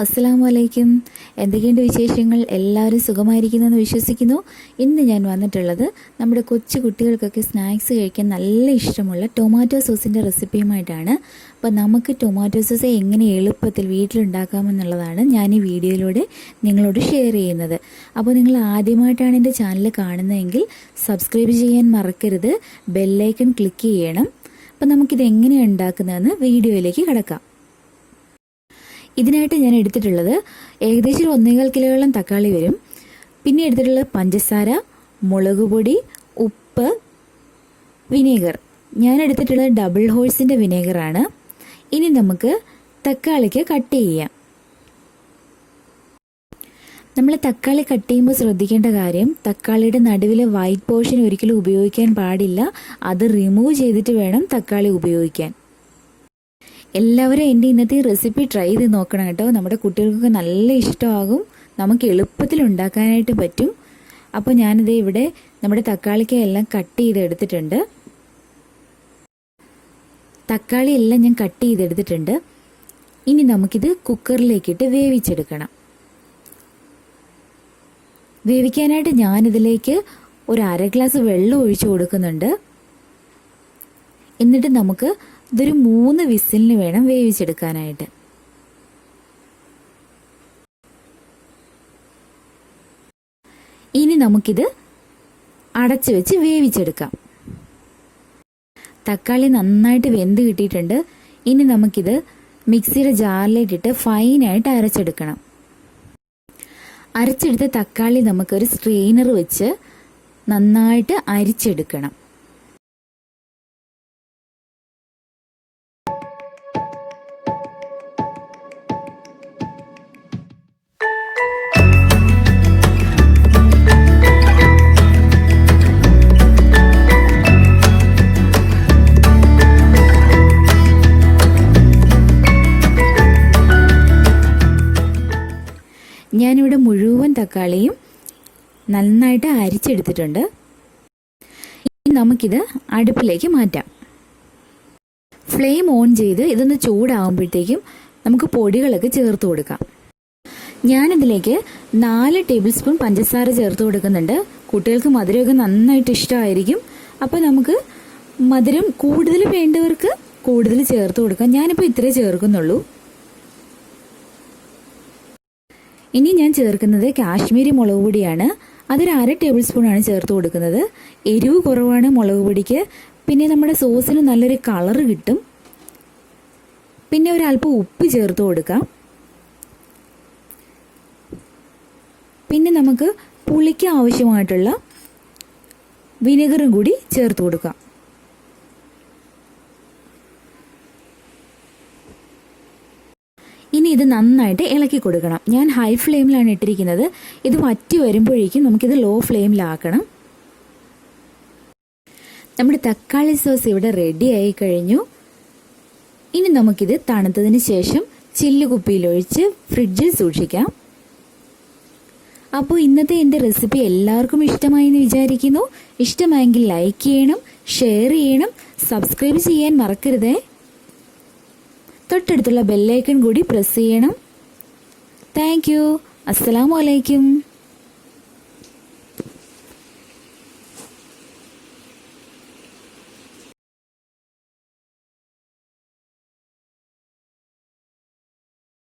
അസ്സലാമു അലൈക്കും. എന്തൊക്കെയുണ്ട് വിശേഷങ്ങൾ? എല്ലാവരും സുഖമായിരിക്കുന്നെന്ന് വിശ്വസിക്കുന്നു. ഇന്ന് ഞാൻ വന്നിട്ടുള്ളത് നമ്മുടെ കൊച്ചു കുട്ടികൾക്കൊക്കെ സ്നാക്സ് കഴിക്കാൻ നല്ല ഇഷ്ടമുള്ള ടൊമാറ്റോ സോസിൻ്റെ റെസിപ്പിയുമായിട്ടാണ്. അപ്പോൾ നമുക്ക് ടൊമാറ്റോ സോസ് എങ്ങനെ എളുപ്പത്തിൽ വീട്ടിലുണ്ടാക്കാമെന്നുള്ളതാണ് ഞാൻ ഈ വീഡിയോയിലൂടെ നിങ്ങളോട് ഷെയർ ചെയ്യുന്നത്. അപ്പോൾ നിങ്ങൾ ആദ്യമായിട്ടാണ് എൻ്റെ ചാനൽ കാണുന്നതെങ്കിൽ സബ്സ്ക്രൈബ് ചെയ്യാൻ മറക്കരുത്, ബെല്ലൈക്കൺ ക്ലിക്ക് ചെയ്യണം. അപ്പോൾ നമുക്കിത് എങ്ങനെയാണ് ഉണ്ടാക്കുന്നതെന്ന് വീഡിയോയിലേക്ക് കിടക്കാം. ഇതിനായിട്ട് ഞാൻ എടുത്തിട്ടുള്ളത് ഏകദേശം 1.25 കിലോയോളം തക്കാളി വരും. പിന്നെ എടുത്തിട്ടുള്ളത് പഞ്ചസാര, മുളക് പൊടി, ഉപ്പ്, വിനേഗർ. ഞാൻ എടുത്തിട്ടുള്ളത് ഡബിൾ ഹോഴ്സിൻ്റെ വിനേഗറാണ്. ഇനി നമുക്ക് തക്കാളിക്ക് കട്ട് ചെയ്യാം. നമ്മൾ തക്കാളി കട്ട് ചെയ്യുമ്പോൾ ശ്രദ്ധിക്കേണ്ട കാര്യം, തക്കാളിയുടെ നടുവിലെ വൈറ്റ് പോർഷൻ ഒരിക്കലും ഉപയോഗിക്കാൻ പാടില്ല. അത് റിമൂവ് ചെയ്തിട്ട് വേണം തക്കാളി ഉപയോഗിക്കാൻ. എല്ലാവരും എൻ്റെ ഇന്നത്തെ റെസിപ്പി ട്രൈ ചെയ്ത് നോക്കണം കേട്ടോ. നമ്മുടെ കുട്ടികൾക്കൊക്കെ നല്ല ഇഷ്ടമാകും, നമുക്ക് എളുപ്പത്തിൽ ഉണ്ടാക്കാനായിട്ട് പറ്റും. അപ്പോൾ ഞാനിത് ഇവിടെ നമ്മുടെ തക്കാളിക്ക് എല്ലാം കട്ട് ചെയ്തെടുത്തിട്ടുണ്ട്. തക്കാളി എല്ലാം ഞാൻ കട്ട് ചെയ്തെടുത്തിട്ടുണ്ട്. ഇനി നമുക്കിത് കുക്കറിലേക്കിട്ട് വേവിച്ചെടുക്കണം. വേവിക്കാനായിട്ട് ഞാനിതിലേക്ക് ഒരു 1/2 ഗ്ലാസ് വെള്ളം ഒഴിച്ചു കൊടുക്കുന്നുണ്ട്. എന്നിട്ട് നമുക്ക് ഇതൊരു 3 വിസിലിന് വേണം വേവിച്ചെടുക്കാനായിട്ട്. ഇനി നമുക്കിത് അടച്ചു വെച്ച് വേവിച്ചെടുക്കാം. തക്കാളി നന്നായിട്ട് വെന്ത് കിട്ടിയിട്ടുണ്ട്. ഇനി നമുക്കിത് മിക്സിയുടെ ജാറിലേക്കിട്ട് ഫൈനായിട്ട് അരച്ചെടുക്കണം. അരച്ചെടുത്ത തക്കാളി നമുക്കൊരു സ്ട്രെയിനർ വെച്ച് നന്നായിട്ട് അരിച്ചെടുക്കണം. ഞാനിവിടെ മുഴുവൻ തക്കാളിയും നന്നായിട്ട് അരിച്ചെടുത്തിട്ടുണ്ട്. ഇനി നമുക്കിത് അടുപ്പിലേക്ക് മാറ്റാം. ഫ്ലെയിം ഓൺ ചെയ്ത് ഇതൊന്ന് ചൂടാകുമ്പോഴത്തേക്കും നമുക്ക് പൊടികളൊക്കെ ചേർത്ത് കൊടുക്കാം. ഞാനിതിലേക്ക് 4 ടേബിൾ സ്പൂൺ പഞ്ചസാര ചേർത്ത് കൊടുക്കുന്നുണ്ട്. കുട്ടികൾക്ക് മധുരമൊക്കെ നന്നായിട്ട് ഇഷ്ടമായിരിക്കും. അപ്പോൾ നമുക്ക് മധുരം കൂടുതൽ വേണ്ടവർക്ക് കൂടുതൽ ചേർത്ത് കൊടുക്കാം. ഞാനിപ്പോൾ ഇത്രേ ചേർക്കുന്നുള്ളൂ. ഇനി ഞാൻ ചേർക്കുന്നത് കാശ്മീരി മുളക് പൊടിയാണ്. അതൊരു 1/2 ടേബിൾ സ്പൂണാണ് ചേർത്ത് കൊടുക്കുന്നത്. എരിവ് കുറവാണ് മുളക് പൊടിക്ക്. പിന്നെ നമ്മുടെ സോസിന് നല്ലൊരു കളറ് കിട്ടും. പിന്നെ ഒരല്പം ഉപ്പ് ചേർത്ത് കൊടുക്കാം. പിന്നെ നമുക്ക് പുളിക്ക് ആവശ്യമായിട്ടുള്ള വിനെഗറും കൂടി ചേർത്ത് കൊടുക്കാം. ഇനി ഇത് നന്നായിട്ട് ഇളക്കി കൊടുക്കണം. ഞാൻ ഹൈ ഫ്ലെയിമിലാണ് ഇട്ടിരിക്കുന്നത്. ഇത് വറ്റി വരുമ്പോഴേക്കും നമുക്കിത് ലോ ഫ്ലെയിമിലാക്കണം. നമ്മുടെ തക്കാളി സോസ് ഇവിടെ റെഡി ആയി കഴിഞ്ഞു. ഇനി നമുക്കിത് തണുത്തതിന് ശേഷം ചില്ലുകുപ്പിയിലൊഴിച്ച് ഫ്രിഡ്ജിൽ സൂക്ഷിക്കാം. അപ്പോൾ ഇന്നത്തെ എൻ്റെ റെസിപ്പി എല്ലാവർക്കും ഇഷ്ടമായി എന്ന് വിചാരിക്കുന്നു. ഇഷ്ടമായെങ്കിൽ ലൈക്ക് ചെയ്യണം, ഷെയർ ചെയ്യണം, സബ്സ്ക്രൈബ് ചെയ്യാൻ മറക്കരുതേ. തൊട്ടടുത്തുള്ള ബെല്ലൈക്കൺ കൂടി പ്രസ് ചെയ്യണം. Thank you. അസ്സലാമു അലൈക്കും.